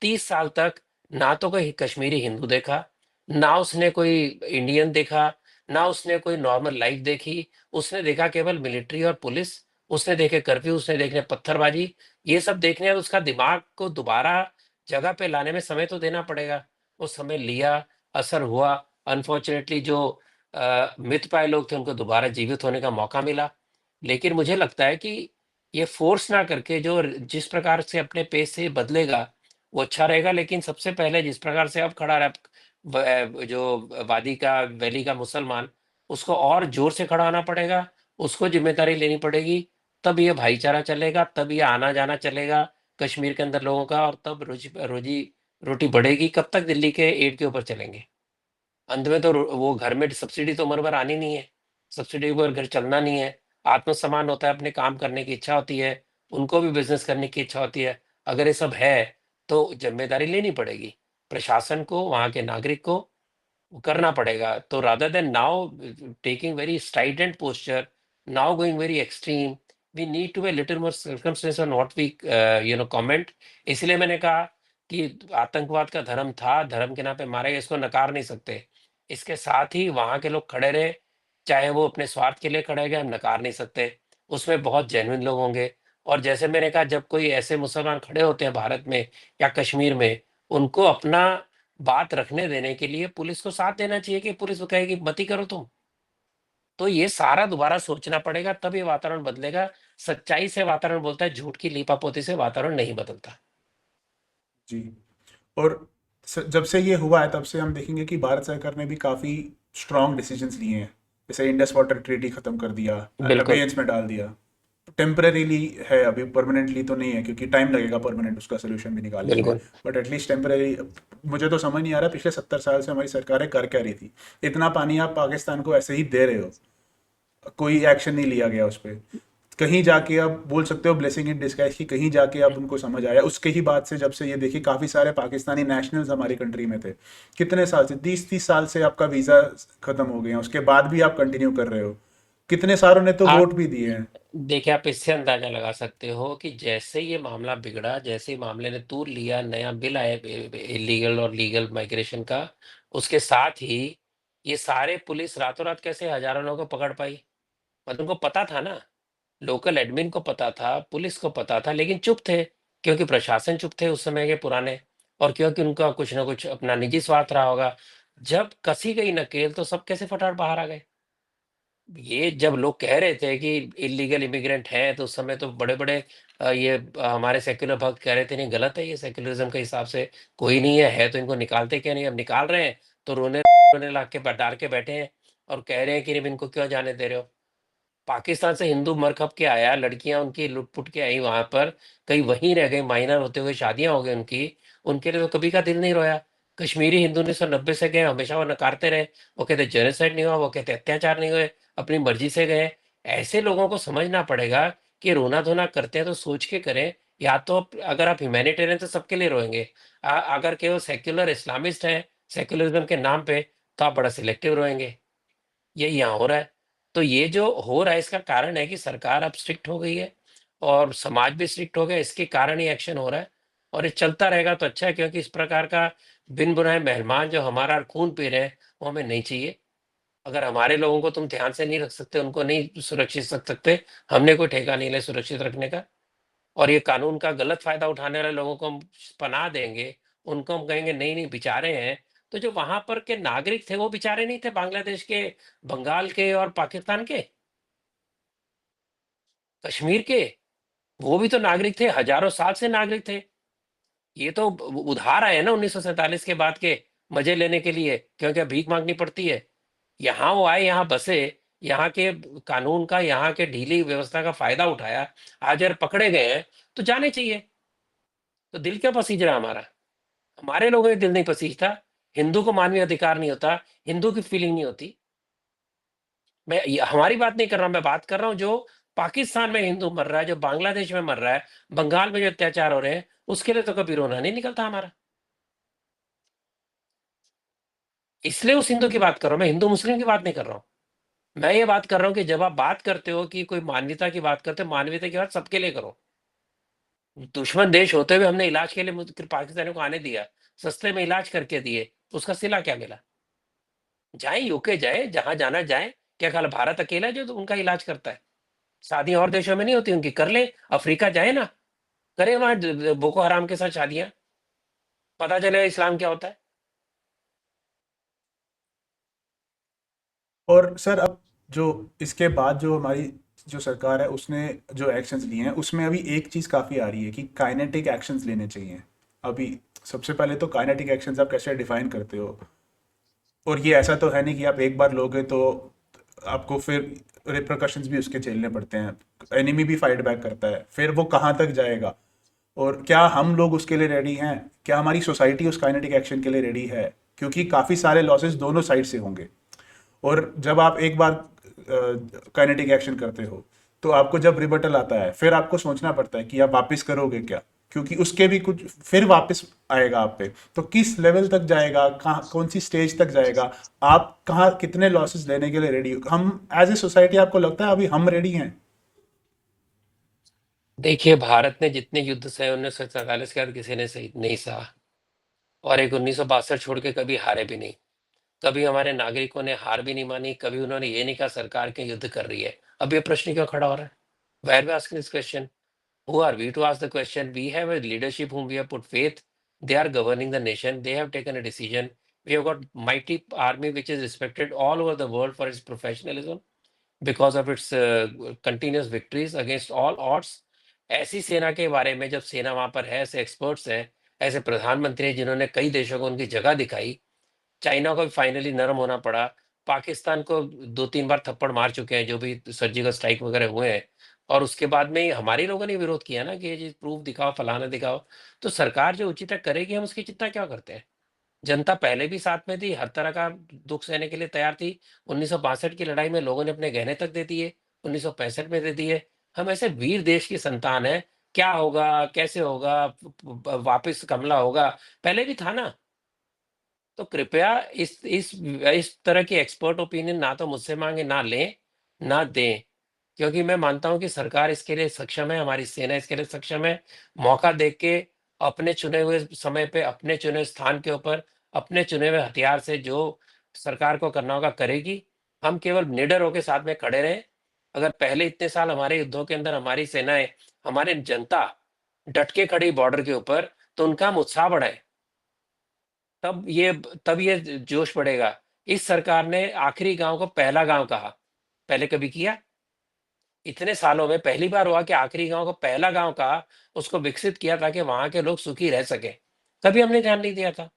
30 साल तक ना तो कोई कश्मीरी हिंदू देखा, ना उसने कोई इंडियन देखा, ना उसने कोई नॉर्मल लाइफ देखी। उसने देखा केवल मिलिट्री और पुलिस, उसने देखे कर्फ्यू, उसने देखे पत्थरबाजी। ये सब देखने और उसका दिमाग को दोबारा जगह पे लाने में समय तो देना पड़ेगा। वो समय लिया, असर हुआ। अनफॉर्चुनेटली जो मित पाए लोग थे उनको दोबारा जीवित होने का मौका मिला। लेकिन मुझे लगता है कि ये फोर्स ना करके जो जिस प्रकार से अपने पेस से बदलेगा वो अच्छा रहेगा। लेकिन सबसे पहले जिस प्रकार से अब खड़ा रहा जो वादी का वैली का मुसलमान, उसको और जोर से खड़ा होना पड़ेगा, उसको जिम्मेदारी लेनी पड़ेगी। तब ये भाईचारा चलेगा, तब ये आना जाना चलेगा कश्मीर के अंदर लोगों का, और तब रोजी रोजी रोटी बढ़ेगी। कब तक दिल्ली के एड के ऊपर चलेंगे? अंत में तो वो घर में सब्सिडी तो उम्र भर आनी नहीं है, सब्सिडी के बगैर घर चलना नहीं है। आत्मसम्मान होता है, अपने काम करने की इच्छा होती है, उनको भी बिजनेस करने की इच्छा होती है। अगर ये सब है तो जिम्मेदारी लेनी पड़ेगी प्रशासन को, वहां के नागरिक को करना पड़ेगा। तो rather than now taking very strident posture, now going very extreme, we need to be little more circumstance on what we comment. इसलिए मैंने कहा कि आतंकवाद का धर्म था, धर्म के नाम पे मारे गए, इसको नकार नहीं सकते। इसके साथ ही वहां के लोग खड़े रहे, चाहे वो अपने स्वार्थ के लिए खड़े गए, हम नकार नहीं सकते। उसमें बहुत जेन्युइन लोग होंगे। और जैसे मैंने कहा, जब कोई ऐसे मुसलमान खड़े होते हैं भारत में या कश्मीर में, उनको अपना बात रखने देने के लिए पुलिस को साथ देना चाहिए कि पुलिस वो कहेगी मत ही करो तुम। तो ये सारा दोबारा सोचना पड़ेगा, तब ये वातावरण बदलेगा। सच्चाई से वातावरण बोलता है, झूठ की लीपापोती से वातावरण नहीं बदलता। जी। और जब से ये हुआ है तब से हम देखेंगे कि भारत सरकार ने भी काफ़ी स्ट्रॉन्ग डिसीजंस लिए हैं। जैसे इंडस वाटर ट्रीटी ख़त्म कर दिया, बिल्कुल। अबेयंस में डाल दिया। टेम्परेरीली है, अभी परमानेंटली तो नहीं है क्योंकि टाइम लगेगा परमानेंट उसका सोल्यूशन भी निकालने में। बिल्कुल। But at least temporary. मुझे तो समझ नहीं आ रहा पिछले 70 साल से हमारी सरकारें कर क्या रही थी। इतना पानी आप पाकिस्तान को ऐसे ही दे रहे हो, कोई एक्शन नहीं लिया गया उस पर। कहीं जाके आप बोल सकते हो ब्लेसिंग इन डिस्गाइज की, कहीं जाके आप उनको समझ आया उसके ही बाद से, जब से ये देखिए काफ़ी सारे पाकिस्तानी नेशनल्स हमारी कंट्री में थे। कितने साल से, 30-30 साल से आपका वीज़ा ख़त्म हो गया, उसके बाद भी आप कंटिन्यू कर रहे हो। कितने सारों ने तो आप वोट भी दिए हैं। देखिए, आप इससे अंदाजा लगा सकते हो कि जैसे ये मामला बिगड़ा, जैसे ही मामले ने तूल लिया, नया बिल आया इलीगल और लीगल माइग्रेशन का, उसके साथ ही ये सारे पुलिस रातों रात कैसे हजारों लोगों को पकड़ पाई? मतलब उनको पता था ना, लोकल एडमिन को पता था, पुलिस को पता था, लेकिन चुप थे, क्योंकि प्रशासन चुप थे उस समय के पुराने, और क्योंकि उनका कुछ ना कुछ अपना निजी स्वार्थ रहा होगा। जब कसी गई नकेल तो सब कैसे फटाफट बाहर आ गए। ये जब लोग कह रहे थे कि इलीगल इमिग्रेंट हैं, तो उस समय तो बड़े-बड़े हमारे सेक्युलर भक्त कह रहे थे नहीं, गलत है ये, सेक्युलरिज्म के हिसाब से कोई नहीं है तो इनको निकालते क्यों नहीं? अब निकाल रहे हैं तो रोने रोने ला के डाल के बैठे हैं और कह रहे हैं कि इनको क्यों जाने दे रहे हो? पाकिस्तान से हिंदू मर खप के आया, लड़कियां उनकी लुट-पुट के आई वहां पर, कई वहीं रह गई, माइनर होते हुए शादियां हो गई उनकी, उनके लिए तो कभी का दिल नहीं रोया। कश्मीरी हिंदू 1990 से गए, हमेशा वो नकारते रहे, वो कहते जेनोसाइड नहीं हुआ, वो कहते अत्याचार नहीं हुए, अपनी मर्जी से गए। ऐसे लोगों को समझना पड़ेगा कि रोना धोना करते हैं तो सोच के करें। या तो अगर आप ह्यूमैनिटेरियन तो सबके लिए रोएंगे, अगर केवल सेक्युलर इस्लामिस्ट हैं सेक्युलरिज्म के नाम पे, तो आप बड़ा सिलेक्टिव रोएंगे। यही यहाँ हो रहा है। तो ये जो हो रहा है इसका कारण है कि सरकार अब स्ट्रिक्ट हो गई है और समाज भी स्ट्रिक्ट हो गया, इसके कारण ही एक्शन हो रहा है। और ये चलता रहेगा तो अच्छा है, क्योंकि इस प्रकार का बिन बुलाए मेहमान जो हमारा खून पी रहे हैं वो हमें नहीं चाहिए। अगर हमारे लोगों को तुम ध्यान से नहीं रख सकते, उनको नहीं सुरक्षित रख सकते, हमने कोई ठेका नहीं लिया सुरक्षित रखने का। और ये कानून का गलत फायदा उठाने वाले लोगों को हम पनाह देंगे, उनको हम कहेंगे नहीं नहीं बेचारे हैं। तो जो वहां पर के नागरिक थे वो बेचारे नहीं थे, बांग्लादेश के, बंगाल के और पाकिस्तान के? कश्मीर के, वो भी तो नागरिक थे, हजारों साल से नागरिक थे। ये तो उधार आए ना 1947 के बाद के मजे लेने के लिए, क्योंकि अब भीख मांगनी पड़ती है। यहाँ वो आए, यहाँ बसे, यहाँ के कानून का, यहाँ के ढीली व्यवस्था का फायदा उठाया, आज अगर पकड़े गए हैं तो जाने चाहिए। तो दिल क्यों पसीज रहा हमारा? हमारे लोगों का दिल नहीं पसीजता। हिंदू को मानवीय अधिकार नहीं होता, हिंदू की फीलिंग नहीं होती। हमारी बात नहीं कर रहा, मैं बात कर रहा हूँ जो पाकिस्तान में हिंदू मर रहा है, जो बांग्लादेश में मर रहा है, बंगाल में जो अत्याचार हो रहे हैं, उसके लिए तो कभी रोना नहीं निकलता हमारा। इसलिए उस हिंदू की बात कर रहा हूं, मैं हिंदू मुस्लिम की बात नहीं कर रहा हूं। मैं ये बात कर रहा हूं कि जब आप बात करते हो कि कोई मानवीयता की बात करते हो, मानवीयता की बात सबके लिए करो। दुश्मन देश होते हुए हमने इलाज के लिए पाकिस्तानियों को आने दिया, सस्ते में इलाज करके दिए, उसका सिला क्या मिला? जाए यूके, जाए जहां जाना जाए। क्या खाली भारत अकेला है जो तो उनका इलाज करता है? शादियां और देशों में नहीं होती उनकी? कर ले, अफ्रीका जाए ना, करे वहां बोको हराम के साथ शादियां, पता चले इस्लाम क्या होता है। और सर अब जो इसके बाद जो हमारी जो सरकार है उसने जो एक्शंस लिए हैं उसमें अभी एक चीज़ काफ़ी आ रही है कि काइनेटिक एक्शंस लेने चाहिए। अभी सबसे पहले तो काइनेटिक एक्शंस आप कैसे डिफाइन करते हो? और ये ऐसा तो है नहीं कि आप एक बार लोगे तो आपको फिर रिpercussions भी उसके झेलने पड़ते हैं, एनिमी भी फाइट बैक करता है, फिर वो कहाँ तक जाएगा? और क्या हम लोग उसके लिए रेडी हैं? क्या हमारी सोसाइटी उस काइनेटिक एक्शन के लिए रेडी है? क्योंकि काफ़ी सारे लॉसेस दोनों साइड से होंगे। और जब आप एक बार काइनेटिक एक्शन करते हो तो आपको जब रिबटल आता है फिर आपको सोचना पड़ता है कि आप वापस करोगे क्या, क्योंकि उसके भी कुछ फिर वापस आएगा आप पे। तो किस लेवल तक जाएगा, कहाँ कौन सी स्टेज तक जाएगा, आप कहाँ कितने लॉसेस लेने के लिए रेडी हो? हम एज ए सोसाइटी आपको लगता है अभी हम रेडी हैं? देखिए, भारत ने जितने युद्ध सहे 1947 के बाद किसी ने सही नहीं सहा, और एक 1962 छोड़ के कभी हारे भी नहीं। कभी हमारे नागरिकों ने हार भी नहीं मानी, कभी उन्होंने ये नहीं कहा सरकार के युद्ध कर रही है। अब ये प्रश्न क्यों खड़ा हो रहा है? Why are we asking this question? Who are we to ask the question? We have a leadership whom we have put faith. They are governing the nation. They have taken a decision. We have got mighty army which is respected all over the world for its professionalism because of its continuous victories against all odds. ऐसी सेना के बारे में, जब सेना वहां पर है, ऐसे एक्सपर्ट्स हैं, ऐसे प्रधानमंत्री हैं जिन्होंने कई देशों को उनकी जगह दिखाई, चाइना को भी फाइनली नरम होना पड़ा, पाकिस्तान को 2-3 बार थप्पड़ मार चुके हैं जो भी सर्जिकल स्ट्राइक वगैरह हुए हैं, और उसके बाद में हमारे लोगों ने विरोध किया ना कि ये चीज प्रूफ दिखाओ, फलाना दिखाओ। तो सरकार जो उचित है करेगी, हम उसकी चिंता क्या करते हैं? जनता पहले भी साथ में थी, हर तरह का दुख सहने के लिए तैयार थी। 1962 की लड़ाई में लोगों ने अपने गहने तक दे दिए, 1965 में दे दिए। हम ऐसे वीर देश की संतान है, क्या होगा, कैसे होगा, वापिस हमला होगा, पहले भी था ना। तो कृपया इस तरह की एक्सपर्ट ओपिनियन ना तो मुझसे मांगे, ना लें, ना दें। क्योंकि मैं मानता हूं कि सरकार इसके लिए सक्षम है, हमारी सेना इसके लिए सक्षम है। मौका देख के अपने चुने हुए समय पे, अपने चुने हुए स्थान के ऊपर, अपने चुने हुए हथियार से जो सरकार को करना होगा करेगी। हम केवल निडर होकर साथ में खड़े रहें। अगर पहले इतने साल हमारे युद्धों के अंदर हमारी सेनाएं, हमारे जनता डट के खड़ी बॉर्डर के ऊपर, तो उनका हम उत्साह बढ़ाएं, तब ये तब ये जोश बढ़ेगा। इस सरकार ने आखिरी गांव को पहला गांव कहा, पहले कभी किया? इतने सालों में पहली बार हुआ कि आखिरी गांव को पहला गांव कहा, उसको विकसित किया ताकि वहां के लोग सुखी रह सके। कभी हमने ध्यान नहीं दिया था।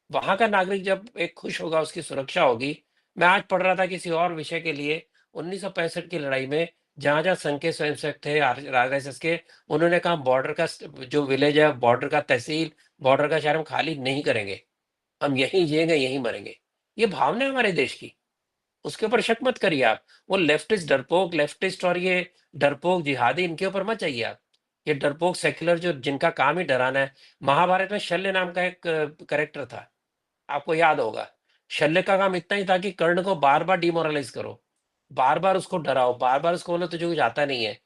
वहां का नागरिक जब एक खुश होगा, उसकी सुरक्षा होगी। मैं आज पढ़ रहा था किसी और विषय के लिए, 1965 की लड़ाई में जहां जहां संघ के स्वयंसेवक थे, आरएसएस के, उन्होंने कहा बॉर्डर का जो विलेज है, बॉर्डर का तहसील, बॉर्डर का शहर हम खाली नहीं करेंगे, हम यहीं जिएंगे, यहीं मरेंगे। ये भावना है हमारे देश की, उसके ऊपर शक मत करिए आप। वो लेफ्टिस्ट डरपोक, लेफ्टिस्ट और ये डरपोक जिहादी, इनके ऊपर मत जाइए आप। ये डरपोक सेक्युलर जो जिनका काम ही डराना है। महाभारत में शल्य नाम का एक करेक्टर था, आपको याद होगा। शल्य का काम इतना ही था कि कर्ण को बार बार डिमोरलाइज करो, बार बार उसको डराओ, बार बार उसको बोलो तुझे कुछ आता नहीं है।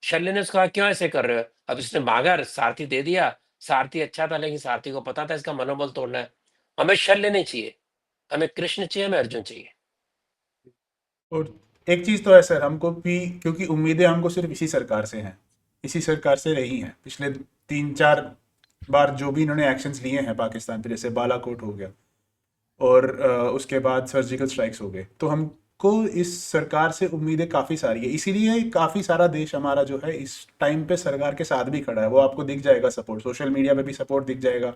शल्य ने उसको कहा क्यों ऐसे कर रहे हो? अब इसने मांगा, सारथी दे दिया। सारथी अच्छा था, लेकिन सारथी को पता था इसका मनोबल तोड़ना है। हमें शल्य नहीं चाहिए, हमें कृष्ण चाहिए, हमें अर्जुन चाहिए। और एक चीज़ तो है सर, हमको भी क्योंकि उम्मीदें हमको सिर्फ इसी सरकार से हैं, इसी सरकार से रही हैं पिछले 3-4 बार जो भी इन्होंने एक्शंस लिए हैं पाकिस्तान पे, जैसे बालाकोट हो गया और उसके बाद सर्जिकल स्ट्राइक्स हो गए। तो हमको आपको इस सरकार से उम्मीदें काफ़ी सारी है, इसीलिए काफ़ी सारा देश हमारा जो है इस टाइम पे सरकार के साथ भी खड़ा है। वो आपको दिख जाएगा सपोर्ट, सोशल मीडिया पे भी सपोर्ट दिख जाएगा,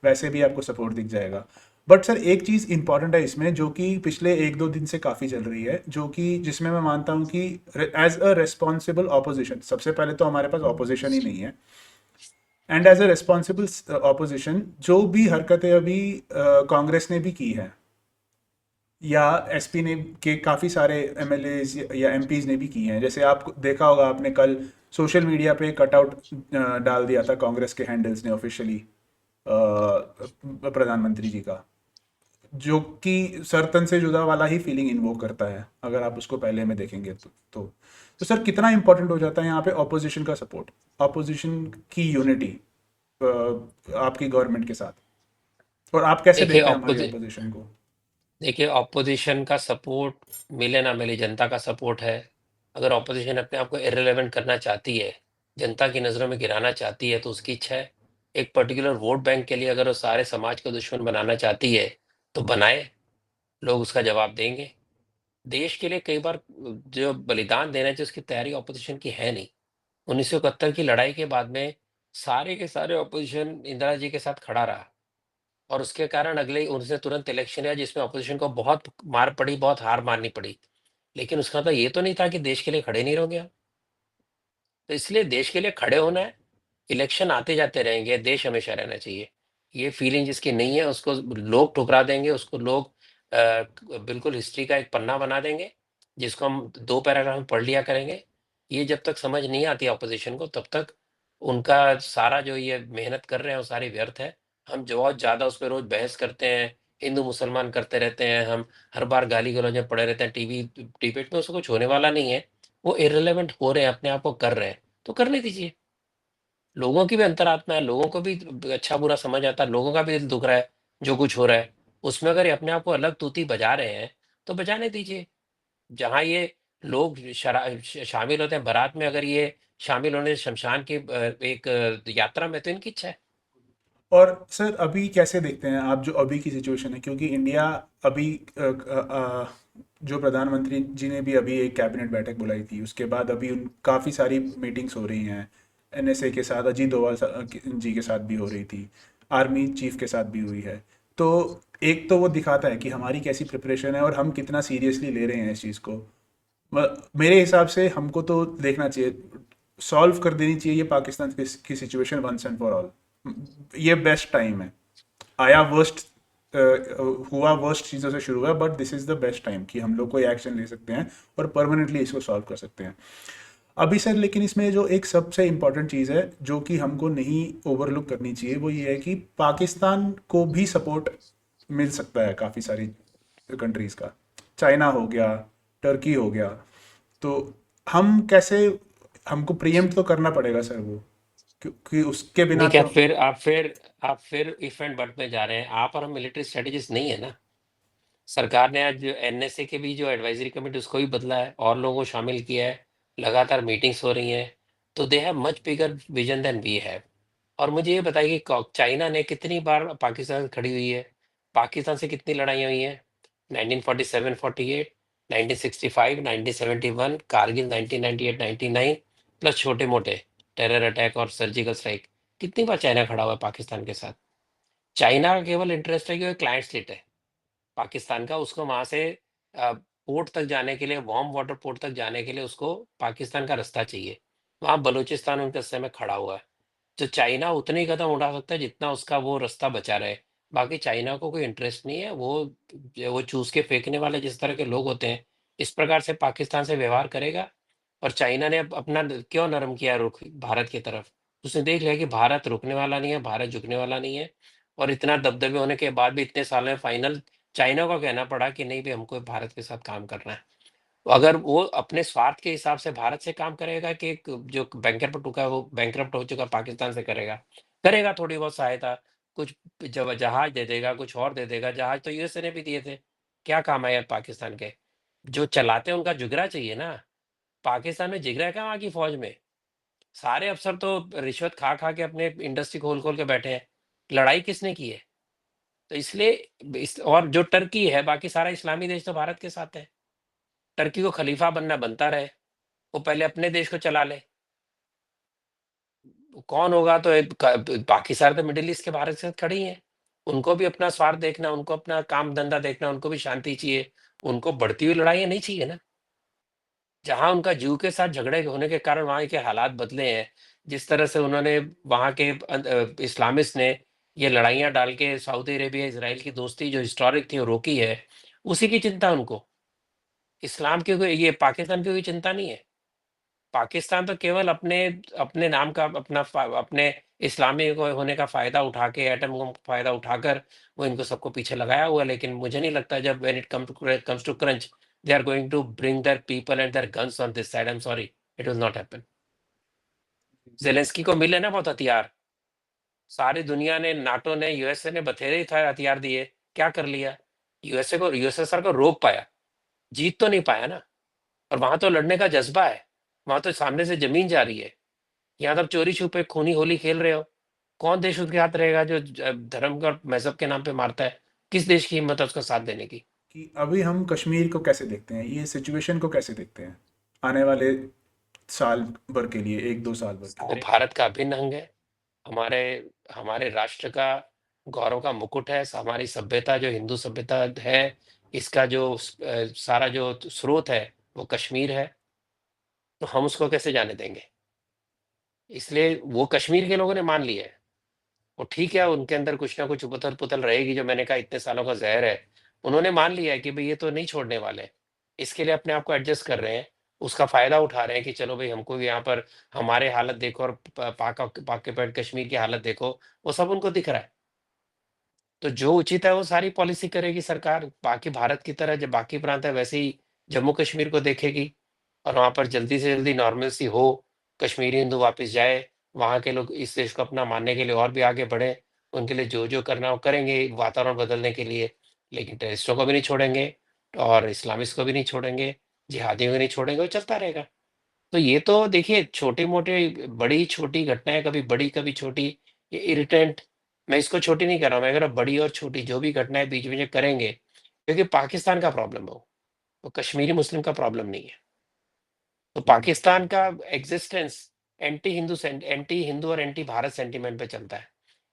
वैसे भी आपको सपोर्ट दिख जाएगा। बट सर एक चीज़ इंपॉर्टेंट है इसमें, जो कि पिछले एक दो दिन से काफ़ी चल रही है, जो कि जिसमें मैं मानता हूँ कि एज अ रेस्पॉन्सिबल ऑपोजिशन, सबसे पहले तो हमारे पास ऑपोजिशन ही नहीं है, and as a responsible opposition जो भी हरकतें अभी कांग्रेस ने भी की है या एसपी ने के काफ़ी सारे एमएलएज या एमपीज ने भी की हैं, जैसे आप देखा होगा आपने कल सोशल मीडिया पे कटआउट डाल दिया था कांग्रेस के हैंडल्स ने ऑफिशियली प्रधानमंत्री जी का, जो कि सरतन से जुदा वाला ही फीलिंग इन्वोक करता है अगर आप उसको पहले में देखेंगे तो सर कितना इंपॉर्टेंट हो जाता है यहाँ पे ऑपोजिशन का सपोर्ट, ऑपोजिशन की यूनिटी आपकी गवर्नमेंट के साथ, और आप कैसे देखिए देखते हैं हमारी ऑपोजिशन को? देखिए ऑपोजिशन का सपोर्ट मिले ना मिले, जनता का सपोर्ट है। अगर ऑपोजिशन अपने आप को इररिलेवेंट करना चाहती है, जनता की नज़रों में गिराना चाहती है, तो उसकी इच्छा है। एक पर्टिकुलर वोट बैंक के लिए अगर वो सारे समाज को दुश्मन बनाना चाहती है तो बनाए, लोग उसका जवाब देंगे। देश के लिए कई बार जो बलिदान देना चाहिए उसकी तैयारी ऑपोजिशन की है नहीं। 1971 की लड़ाई के बाद में सारे के सारे ऑपोजिशन इंदिरा जी के साथ खड़ा रहा, और उसके कारण अगले ही उनसे तुरंत इलेक्शन आया जिसमें ऑपोजिशन को बहुत मार पड़ी, बहुत हार माननी पड़ी। लेकिन उसका तो ये तो नहीं था कि देश के लिए खड़े नहीं रहोगे आप। तो इसलिए देश के लिए खड़े होना है, इलेक्शन आते जाते रहेंगे, देश हमेशा रहना चाहिए। ये फीलिंग जिसकी नहीं है उसको लोग ठुकरा देंगे, उसको लोग बिल्कुल हिस्ट्री का एक पन्ना बना देंगे, जिसको हम 2 पैराग्राफ में पढ़ लिया करेंगे। ये जब तक समझ नहीं आती ऑपोजिशन को, तब तक उनका सारा जो ये मेहनत कर रहे हैं वो सारी व्यर्थ है। हम जो बहुत ज़्यादा उस पे रोज़ बहस करते हैं, हिंदू-मुसलमान करते रहते हैं, हम हर बार गाली-गलौज में पड़े रहते हैं, टीवी डिबेट में उससे कुछ होने वाला नहीं है। वो इर्रेलेवेंट हो रहे हैं, अपने आप को कर रहे हैं, तो करने दीजिए। लोगों की भी अंतरात्मा है, लोगों को भी अच्छा बुरा समझ आता है, लोगों का भी दिल दुख रहा है जो कुछ हो रहा है। उसमें अगर ये अपने आप को अलग तूती बजा रहे हैं तो बजाने दीजिए। जहाँ ये लोग शामिल होते हैं बारात में, अगर ये शामिल होने शमशान की एक यात्रा में, तो इनकी इच्छा है। और सर अभी कैसे देखते हैं आप जो अभी की सिचुएशन है, क्योंकि इंडिया अभी जो प्रधानमंत्री जी ने भी अभी एक कैबिनेट बैठक बुलाई थी, उसके बाद अभी उन काफ़ी सारी मीटिंग्स हो रही हैं एनएसए के साथ, अजीत डोभाल जी के साथ भी हो रही थी, आर्मी चीफ के साथ भी हुई है। तो एक तो वो दिखाता है कि हमारी कैसी प्रिपरेशन है और हम कितना सीरियसली ले रहे हैं इस चीज़ को। मेरे हिसाब से हमको तो देखना चाहिए, सॉल्व कर देनी चाहिए ये पाकिस्तान की situation once and for all. ये बेस्ट टाइम है, आया वर्स्ट हुआ वर्स्ट चीज़ों से शुरू हुआ, but this is the best time कि हम लोग कोई एक्शन ले सकते हैं और परमानेंटली इसको सॉल्व कर सकते हैं अभी सर। लेकिन इसमें जो एक सबसे इम्पॉर्टेंट चीज़ है जो कि हमको नहीं ओवरलुक करनी चाहिए, वो ये है कि पाकिस्तान को भी सपोर्ट मिल सकता है काफ़ी सारी कंट्रीज़ का, चाइना हो गया, टर्की हो गया। तो हम कैसे, हमको प्रियम्प्ट तो करना पड़ेगा सर वो, क्योंकि उसके बिना देखिए तो। आप फिर इफ एंड बट में जा रहे हैं। आप और हम मिलिट्री स्ट्रेटेजिस्ट नहीं है ना। सरकार ने आज एनएसए के भी जो एडवाइजरी कमेटी उसको भी बदला है और लोगों को शामिल किया है, लगातार मीटिंग्स हो रही हैं। तो they have much bigger vision than we have. और मुझे ये बताइए कि चाइना ने कितनी बार पाकिस्तान से खड़ी हुई है, पाकिस्तान से कितनी लड़ाइयाँ हुई हैं? 1947 48, 1965 1971, कारगिल 1998 99, प्लस छोटे मोटे टेरर अटैक और सर्जिकल स्ट्राइक। कितनी बार चाइना खड़ा हुआ है पाकिस्तान के साथ? चाइना का केवल इंटरेस्ट है कि वो क्लाइंट स्टेट है पाकिस्तान का, उसको वहां से पोर्ट तक जाने के लिए, वार्म वाटर पोर्ट तक जाने के लिए उसको पाकिस्तान का रास्ता चाहिए। वहां बलूचिस्तान उनके हिस्से में खड़ा हुआ है। तो चाइना उतने ही कदम उठा सकता है जितना उसका वो रास्ता बचा रहे। बाकी चाइना को कोई इंटरेस्ट नहीं है। वो चूस के फेंकने वाले जिस तरह के लोग होते हैं, इस प्रकार से पाकिस्तान से व्यवहार करेगा। और चाइना ने अपना क्यों नरम किया रुख भारत की तरफ? उसने देख लिया कि भारत रुकने वाला नहीं है, भारत झुकने वाला नहीं है। और इतना दबदबे होने के बाद भी इतने साल में फाइनल चाइना को कहना पड़ा कि नहीं भी हमको भारत के साथ काम करना है। अगर वो अपने स्वार्थ के हिसाब से भारत से काम करेगा कि एक जो बैंकरप्ट हुआ है, वो बैंकरप्ट हो चुका पाकिस्तान से करेगा, करेगा थोड़ी बहुत सहायता, कुछ जब जहाज दे देगा, कुछ और दे देगा। जहाज तो यूएसए ने भी दिए थे, क्या काम आया पाकिस्तान के? जो चलाते हैं उनका जिगरा चाहिए ना। पाकिस्तान में जिगरा है कहाँ वहाँ की फौज में? सारे अफसर तो रिश्वत खा खा के अपने इंडस्ट्री खोल खोल के बैठे हैं। लड़ाई किसने की है? तो इसलिए और जो टर्की है, बाकी सारा इस्लामी देश तो भारत के साथ है। टर्की को खलीफा बनना बनता रहे, वो पहले अपने देश को चला ले। कौन होगा तो बाकी सारे तो मिडिल ईस्ट के भारत के साथ खड़ी हैं। उनको भी अपना स्वार्थ देखना, उनको अपना काम धंधा देखना, उनको भी शांति चाहिए, उनको बढ़ती हुई लड़ाइयाँ नहीं चाहिए ना। जहाँ उनका जू के साथ झगड़े होने के कारण वहाँ के हालात बदले हैं, जिस तरह से उन्होंने वहाँ के इस्लामिस्ट ने ये लड़ाइयाँ डाल के सऊदी अरेबिया इसराइल की दोस्ती जो हिस्टोरिक थी वो रोकी है, उसी की चिंता उनको। इस्लाम की कोई, ये पाकिस्तान की कोई चिंता नहीं है। पाकिस्तान तो केवल अपने अपने नाम का अपने इस्लामी होने का फायदा उठा के, एटम का फायदा उठाकर वो इनको सबको पीछे लगाया हुआ है। लेकिन मुझे नहीं लगता जब when it comes to crunch they are going to bring their people and their guns on this side. I am sorry, it will not happen. Zelensky को मिले ना बहुत हथियार, सारी दुनिया ने, नाटो ने, यूएसए ने बथेरे ही था हथियार दिए, क्या कर लिया? यूएसएसआर को रोक पाया, जीत तो नहीं पाया ना। और वहां तो लड़ने का जज्बा है, वहां तो सामने से जमीन जा रही है। यहाँ तब चोरी छुपे खूनी होली खेल रहे हो। कौन देश उसके हाथ रहेगा जो धर्म का और मजहब के नाम पे मारता है? किस देश की हिम्मत है उसका साथ देने की? कि अभी हम कश्मीर को कैसे देखते हैं, ये सिचुएशन को कैसे देखते हैं आने वाले साल भर के लिए, 1-2 साल भर के वो लिए? भारत का अभिन्न अंग है, हमारे हमारे राष्ट्र का गौरव का मुकुट है। हमारी सभ्यता जो हिंदू सभ्यता है, इसका जो सारा जो स्रोत है वो कश्मीर है, तो हम उसको कैसे जाने देंगे? इसलिए वो कश्मीर के लोगों ने मान लिया है। वो ठीक है, उनके अंदर कुछ ना कुछ उथल पुथल रहेगी, जो मैंने कहा इतने सालों का जहर है। उन्होंने मान लिया है कि भाई ये तो नहीं छोड़ने वाले, इसके लिए अपने आप को एडजस्ट कर रहे हैं, उसका फायदा उठा रहे हैं कि चलो भाई हमको भी यहाँ पर हमारे हालत देखो और पाक के कश्मीर की हालत देखो, वो सब उनको दिख रहा है। तो जो उचित है वो सारी पॉलिसी करेगी सरकार, बाकी भारत की तरह जब बाकी प्रांत है वैसे ही जम्मू कश्मीर को देखेगी, और वहां पर जल्दी से जल्दी नॉर्मलसी हो, कश्मीरी हिंदू वापस जाए, वहां के लोग इस देश को अपना मानने के लिए और भी आगे बढ़े, उनके लिए जो जो करना हो करेंगे वातावरण बदलने के लिए। लेकिन टेररिस्टों को भी नहीं छोड़ेंगे, और इस्लामिस्ट को भी नहीं छोड़ेंगे, जिहादियों को नहीं छोड़ेंगे, वो चलता रहेगा। तो ये तो देखिए छोटे मोटे, बड़ी छोटी घटनाएं, कभी बड़ी कभी छोटी, ये इरिटेंट, मैं इसको छोटी नहीं कर रहा हूँ, मैं कह रहा हूँ बड़ी और छोटी जो भी घटनाएं बीच में जो करेंगे, क्योंकि पाकिस्तान का प्रॉब्लम है वो कश्मीरी मुस्लिम का प्रॉब्लम नहीं है। तो जी। पाकिस्तान का एग्जिस्टेंस एंटी हिंदू और एंटी भारत सेंटीमेंट पे चलता है।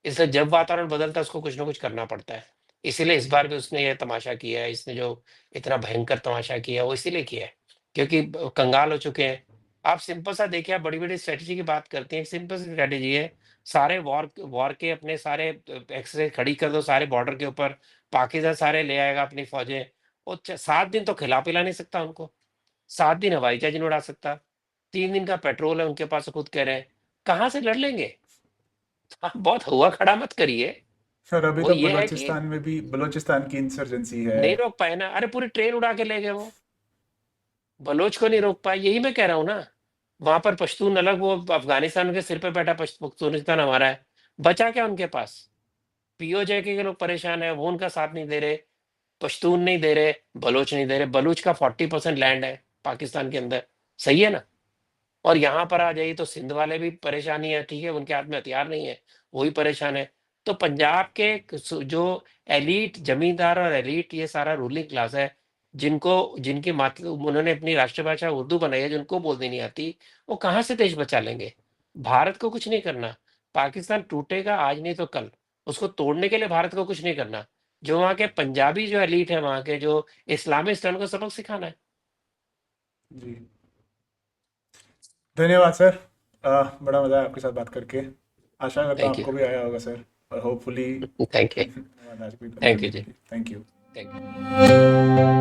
इसलिए जब वातावरण बदलता है उसको कुछ ना कुछ करना पड़ता है। इसीलिए इस बार भी उसने ये तमाशा किया है, इसने जो इतना भयंकर तमाशा किया है वो इसीलिए किया है क्योंकि कंगाल हो चुके हैं। आप सिंपल सा देखिए, आप बड़ी बड़ी स्ट्रेटेजी की बात करते हैं, सिंपल सी स्ट्रेटेजी है, सारे वॉर वॉर के अपने सारे एक्सरसाइज खड़ी कर दो सारे बॉर्डर के ऊपर, पाकिस्तान सारे ले आएगा अपनी फौजें, वो 7 दिन तो खिला पिला नहीं सकता उनको, 7 दिन हवाई जहाज नहीं उड़ा सकता, 3 दिन का पेट्रोल है उनके पास, खुद कह रहे हैं, कहाँ से लड़ लेंगे? आप बहुत हुआ खड़ा मत करिए। और अभी वो तो ये है कि बलूचिस्तान में भी, बलूचिस्तान की इंसर्जेंसी है। नहीं रोक पाए ना, अरे पूरी ट्रेन उड़ा के ले गए वो, बलोच को नहीं रोक पाए, यही मैं कह रहा हूँ ना। वहां पर पश्तून अलग, वो अफगानिस्तान के सिर पे बैठा पश्तूनिस्तान हमारा है, बचा क्या उनके पास? पीओजे के लोग परेशान है, वो उनका साथ नहीं दे रहे, पश्तून नहीं दे रहे, बलोच नहीं दे रहे, बलूच का 40% लैंड है पाकिस्तान के अंदर, सही है ना? और यहाँ पर आ जाइए तो सिंध वाले भी परेशानी है, ठीक है, उनके हाथ में हथियार नहीं है, वही परेशान है। तो पंजाब के जो एलीट जमींदार और एलीट ये सारा रूलिंग क्लास है, जिनको जिनकी मातृ उन्होंने अपनी राष्ट्रभाषा उर्दू बनाई है, जिनको बोलनी नहीं आती, वो कहाँ से देश बचा लेंगे? भारत को कुछ नहीं करना, पाकिस्तान टूटेगा आज नहीं तो कल, उसको तोड़ने के लिए भारत को कुछ नहीं करना, जो वहाँ के पंजाबी जो एलीट है, वहाँ के जो इस्लामिस्ट है, उनको सबक सिखाना है। जी, धन्यवाद सर। बड़ा मज़ा आया आपके साथ बात करके। आशा करता हूँ थैंक यू। आपको भी आया होगा सर, और होपफुली थैंक यू। हमारी आज भी थैंक बनी यू जी। रहेगी। Thank you. Thank you.